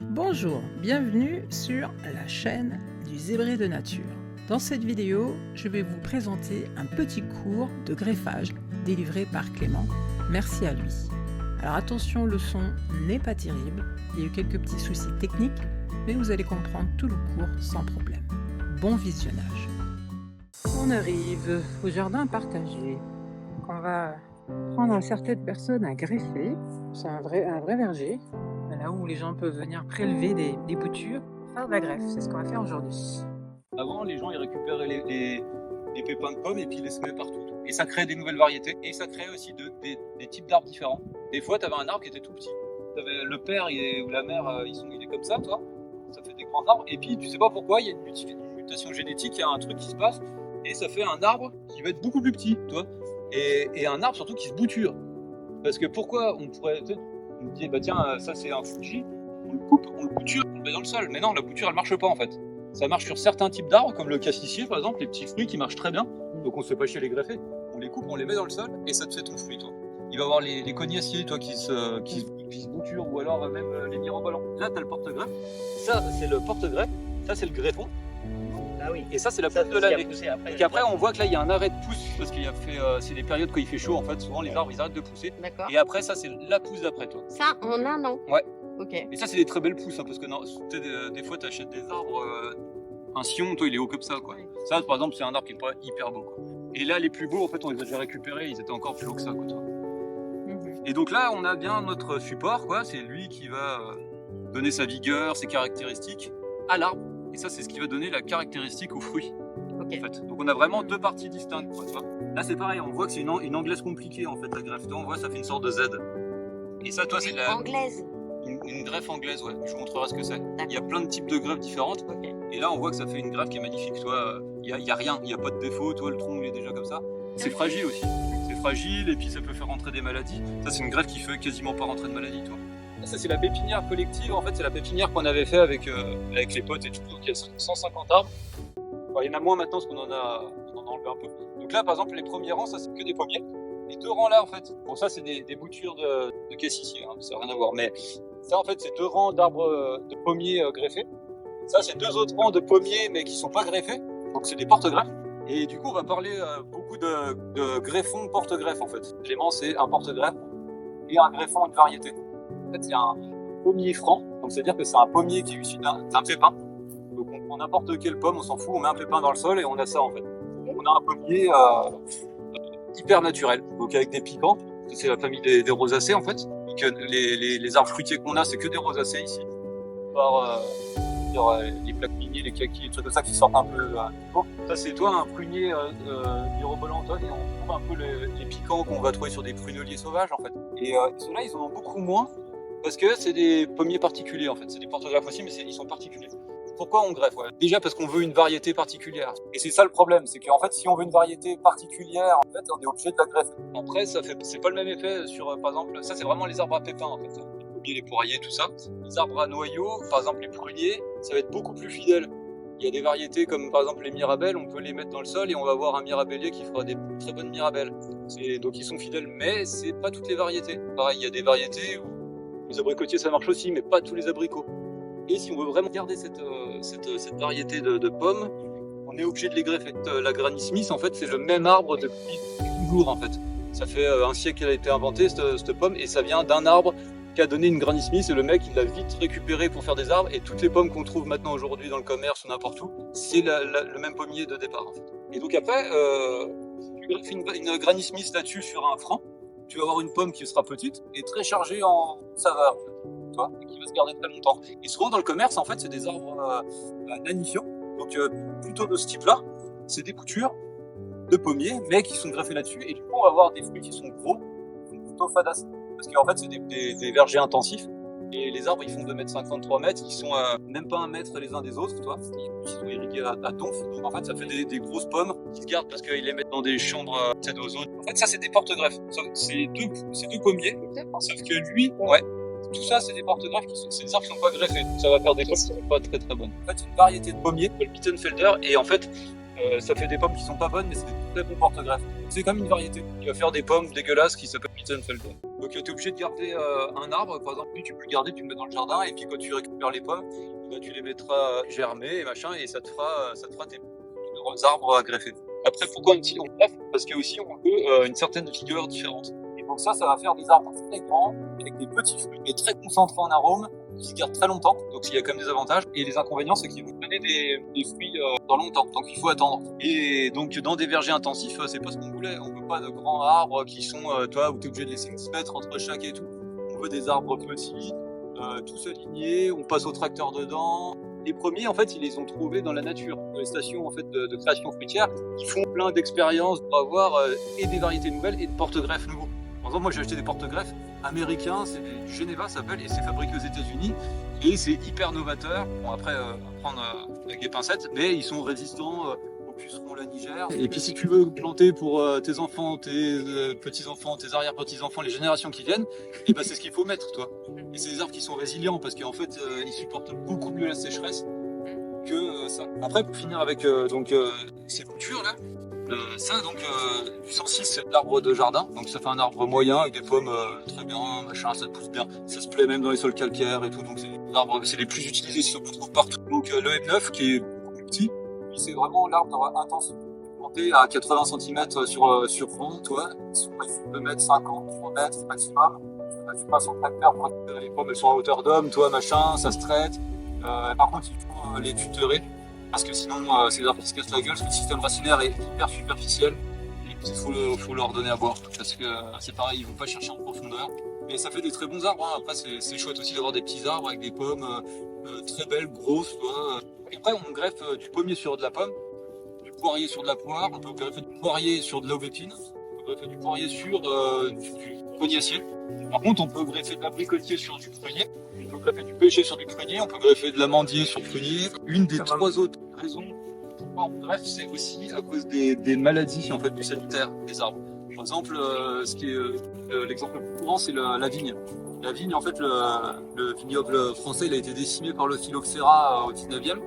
Bonjour, bienvenue sur la chaîne du Zébré de Nature. Dans cette vidéo, je vais vous présenter un petit cours de greffage délivré par Clément. Merci à lui. Alors attention, le son n'est pas terrible, il y a eu quelques petits soucis techniques, mais vous allez comprendre tout le cours sans problème. Bon visionnage. On arrive au jardin partagé, qu'on va prendre certaines personnes à greffer. C'est un vrai verger, là où les gens peuvent venir prélever des boutures, faire de la greffe. C'est ce qu'on va faire aujourd'hui. Avant, les gens ils récupéraient les pépins de pommes et puis ils les semaient partout. Et ça créait des nouvelles variétés. Et ça créait aussi des types d'arbres différents. Des fois, tu avais un arbre qui était tout petit. T'avais le père ou la mère, il est comme ça, toi. Ça fait des grands arbres. Et puis, tu sais pas pourquoi, il y a une mutation génétique, il y a un truc qui se passe. Et ça fait un arbre qui va être beaucoup plus petit, toi. Et un arbre surtout qui se bouture. Parce que pourquoi on pourrait... On me dit, bah tiens, ça c'est un Fuji. On le coupe, on le bouture, on le met dans le sol. Mais non, la bouture, elle marche pas en fait. Ça marche sur certains types d'arbres, comme le cassissier par exemple, les petits fruits qui marchent très bien. Donc on se fait pas chier à les greffer. On les coupe, on les met dans le sol et ça te fait ton fruit, toi. Il va y avoir les cognassiers, toi, qui se bouturent, ou alors même les mirobolants. Là, t'as le porte-greffe. Ça, c'est le porte-greffe. Ça, c'est le greffon. Ah oui. Et ça, c'est la pousse de l'année. Et après, on voit que là, il y a un arrêt de pousse parce qu'il y a fait. C'est des périodes quand il fait chaud, en fait. Souvent, les arbres, ils arrêtent de pousser. D'accord. Et après, ça, c'est la pousse d'après, toi. Ça, en un an. Ouais. Ok. Et ça, c'est des très belles pousses, hein, parce que non, des fois, t'achètes des arbres. Un sillon, toi, il est haut comme ça, quoi. Oui. Ça, par exemple, c'est un arbre qui est pas hyper beau, quoi. Et là, les plus beaux, en fait, on les a déjà récupérés. Ils étaient encore plus hauts que ça, quoi, toi. Et donc là, on a bien notre support, quoi. C'est lui qui va donner sa vigueur, ses caractéristiques à l'arbre. Et ça, c'est ce qui va donner la caractéristique au fruit. Ok. En fait. Donc on a vraiment deux parties distinctes, quoi, tu vois. Là, c'est pareil, on voit que c'est une anglaise compliquée, en fait, la greffe. Toi, on voit, ça fait une sorte de Z. Et ça, toi, c'est Anglaise. une greffe anglaise, ouais. Je vous montrerai ce que c'est. Il y a plein de types de greffes différentes. Ok. Et là, on voit que ça fait une greffe qui est magnifique. Toi, il y a rien, il y a pas de défaut. Toi, le tronc, il est déjà comme ça. C'est fragile aussi. C'est fragile et puis ça peut faire rentrer des maladies. Ça, c'est une greffe qui fait quasiment pas rentrer de maladies, toi. Ça, c'est la pépinière collective. En fait, c'est la pépinière qu'on avait fait avec les potes et tout. Donc, il y a 150 arbres. Bon, il y en a moins maintenant parce qu'on en a enlevé un peu. Donc là, par exemple, les premiers rangs, ça, c'est que des pommiers. Les deux rangs là, en fait, bon, ça, c'est des boutures de cassissier. Hein, ça n'a rien à voir. Mais ça, en fait, c'est deux rangs d'arbres de pommiers greffés. Ça, c'est deux autres rangs de pommiers, mais qui sont pas greffés. Donc, c'est des porte-greffes. Et du coup, on va parler beaucoup de greffons porte-greffes, en fait. Clément, c'est un porte-greffe et un greffon de variété. En fait, c'est un pommier franc. Donc, c'est-à-dire que c'est un pommier qui est issu d'un pépin. Donc, on prend n'importe quelle pomme, on s'en fout, on met un pépin dans le sol et on a ça, en fait. On a un pommier hyper naturel, donc avec des piquants. C'est la famille des rosacées, en fait. Donc, les arbres fruitiers qu'on a, c'est que des rosacées ici. Par les plaques miniers, les kakis, les trucs comme ça qui sortent un peu du pot. Ça, c'est toi un prunier mirobolant, toi, et on trouve un peu les piquants qu'on va trouver sur des pruneliers sauvages, en fait. Et ceux-là, ils en ont beaucoup moins parce que c'est des pommiers particuliers, en fait. C'est des porte-greffes aussi, mais ils sont particuliers. Pourquoi on greffe? Déjà parce qu'on veut une variété particulière. Et c'est ça le problème, c'est qu'en fait, si on veut une variété particulière, en fait, on est obligé de la greffer. Après, c'est pas le même effet sur, par exemple, ça, c'est vraiment les arbres à pépins, en fait. Les poiriers, tout ça. Les arbres à noyaux, par exemple les pruniers, ça va être beaucoup plus fidèle. Il y a des variétés comme par exemple les mirabelles, on peut les mettre dans le sol et on va avoir un mirabellier qui fera des très bonnes mirabelles. Donc ils sont fidèles, mais c'est pas toutes les variétés. Pareil, il y a des variétés où les abricotiers ça marche aussi, mais pas tous les abricots. Et si on veut vraiment garder cette variété de pommes, on est obligé de les greffer. La Granny Smith, en fait, c'est le même arbre depuis toujours, en fait. Ça fait un siècle qu'elle a été inventée, cette pomme, et ça vient d'un arbre qui a donné une Granny Smith et le mec il l'a vite récupéré pour faire des arbres et toutes les pommes qu'on trouve maintenant aujourd'hui dans le commerce ou n'importe où, c'est le même pommier de départ, en fait. Et donc après, tu greffes une Granny Smith là-dessus sur un franc, tu vas avoir une pomme qui sera petite et très chargée en saveur, en fait, tu vois, et qui va se garder très longtemps. Et souvent dans le commerce, en fait, c'est des arbres nanifiants, donc plutôt de ce type-là, c'est des boutures de pommiers mais qui sont greffés là-dessus et du coup on va avoir des fruits qui sont gros, plutôt fadasses. Parce qu'en fait, c'est des vergers intensifs. Et les arbres, ils font 2,50 m, 3 mètres. Ils sont même pas 1 mètre les uns des autres, toi. Ils sont irrigués à donf. Donc, en fait, ça fait des grosses pommes qui se gardent parce qu'ils les mettent dans des chambres d'ozone. En fait, ça, c'est des porte-greffes. C'est deux pommiers. Sauf que lui, ouais. Tout ça, c'est des porte-greffes, c'est des arbres qui sont pas greffés. Ça va faire des pommes qui sont pas très très bonnes. En fait, c'est une variété de pommiers, le Bittenfelder. Et en fait, ça fait des pommes qui sont pas bonnes, mais c'est des très bons porte-greffes. C'est comme une variété. Il va faire des pommes dégueulasses qui s'appellent Bittenfelder. Donc tu es obligé de garder un arbre, par exemple, tu peux le garder, tu le mets dans le jardin, et puis quand tu récupères les pommes, tu les mettras germer et machin, et ça te fera tes arbres à greffer. Après, pourquoi on greffe? Parce que aussi on veut une certaine vigueur différente. Et donc ça va faire des arbres très grands, avec des petits fruits, mais très concentrés en arôme, qui se gardent très longtemps. Donc il y a quand même des avantages. Et les inconvénients, c'est qu'ils vont donner des fruits dans longtemps. Donc il faut attendre. Et donc dans des vergers intensifs, c'est pas ce qu'on voulait. On veut pas de grands arbres qui sont, où tu es obligé de laisser 10 mètres entre chaque et tout. On veut des arbres petits, tous alignés, on passe au tracteur dedans. Les premiers, en fait, ils les ont trouvés dans la nature, dans les stations en fait, de création fruitière. Ils font plein d'expériences pour avoir et des variétés nouvelles et de porte-greffes nouveaux. Par exemple, moi j'ai acheté des porte-greffes américains, c'est du Geneva, ça s'appelle, et c'est fabriqué aux États-Unis. Et c'est hyper novateur. Bon, après, à prendre avec des pincettes, mais ils sont résistants aux pucerons lanigères. Et puis, si tu veux planter pour tes enfants, tes petits-enfants, tes arrière-petits-enfants, les générations qui viennent, et ben, c'est ce qu'il faut mettre, toi. Et c'est des arbres qui sont résilients parce qu'en fait, ils supportent beaucoup mieux la sécheresse que ça. Après, pour finir avec ces boutures là. Ça, donc, du 106, c'est l'arbre de jardin. Donc, ça fait un arbre moyen avec des pommes très bien, machin, ça pousse bien. Ça se plaît même dans les sols calcaires et tout. Donc, c'est les plus utilisés, c'est ce qu'on trouve partout. Donc, le M9, qui est beaucoup plus petit, lui, c'est vraiment l'arbre intensif. Planté à 80 cm sur rond, toi. Il peut mettre 50, 3 mètres maximum. Tu passes en tracteur, les pommes, elles sont à hauteur d'homme, toi, machin, ça se traite. Par contre, il faut les tutorer. Parce que sinon, c'est des arbres qui se cassent la gueule, parce que le système racinaire est hyper superficiel. Et il faut leur donner à boire. Parce que c'est pareil, ils ne vont pas chercher en profondeur. Mais ça fait des très bons arbres. Hein. Après, c'est chouette aussi d'avoir des petits arbres avec des pommes très belles, grosses. Quoi. Et après, on greffe du pommier sur de la pomme, du poirier sur de la poire, on peut greffer du poirier sur de l'aubépine, on peut greffer du poirier sur du cognacier. Par contre, on peut greffer de l'abricotier sur du prunier. On peut greffer du pêcher sur du prunier, on peut greffer de l'amandier sur prunier. Une des trois autres raisons pourquoi on greffe, c'est aussi à cause des maladies en fait, du sanitaire des arbres. Par exemple, l'exemple le plus courant, c'est la vigne. La vigne, en fait, le vignoble français, il a été décimé par le phylloxéra au 19e.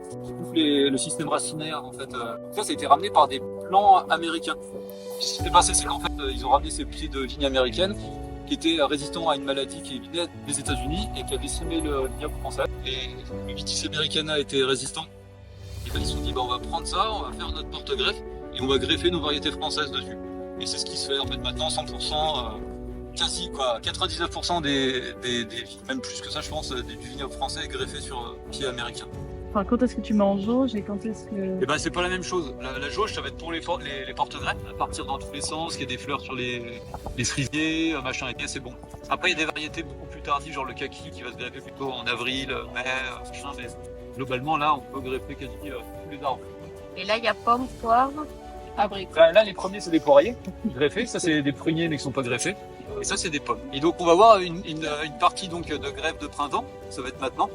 Le système racinaire, en fait, ça a été ramené par des plants américains. Ce qui s'est passé, c'est qu'en fait, ils ont ramené ces pieds de vigne américaines qui était résistant à une maladie qui venait des États-Unis et qui a décimé le vignoble français. Et le Vitis americana était résistant. Et ben, ils se sont dit, on va prendre ça, on va faire notre porte-greffe et on va greffer nos variétés françaises dessus. Et c'est ce qui se fait en fait maintenant, 100%, quasi quoi, 99% même plus que ça je pense, du vignoble français est greffé sur pied américain. Enfin, quand est-ce que tu mets en jauge et quand est-ce que... Eh ben, c'est pas la même chose. La jauge, ça va être pour les porte-greffes, à partir dans tous les sens, qu'il y a des fleurs sur les cerisiers, machin, et c'est bon. Après, il y a des variétés beaucoup plus tardives, genre le kaki, qui va se greffer plutôt en avril, mai, machin, mais globalement, là, on peut greffer quasi tous les arbres. Et là, il y a pommes, poivre, abricots. Là, les premiers, c'est des poiriers greffés. Ça, c'est des pruniers, mais qui sont pas greffés. Et ça, c'est des pommes. Et donc, on va voir une partie donc, de greffe de printemps. Ça va être maintenant.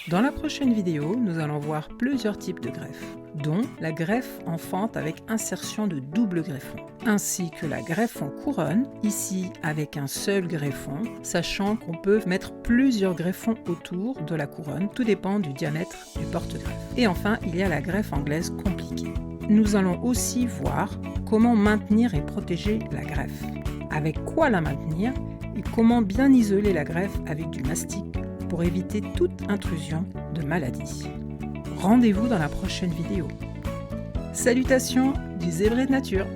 Dans la prochaine vidéo, nous allons voir plusieurs types de greffes, dont la greffe en fente avec insertion de double greffon, ainsi que la greffe en couronne, ici avec un seul greffon, sachant qu'on peut mettre plusieurs greffons autour de la couronne, tout dépend du diamètre du porte-greffe. Et enfin, il y a la greffe anglaise compliquée. Nous allons aussi voir comment maintenir et protéger la greffe, avec quoi la maintenir et comment bien isoler la greffe avec du mastic pour éviter toute intrusion de maladies. Rendez-vous dans la prochaine vidéo. Salutations du zébré de nature!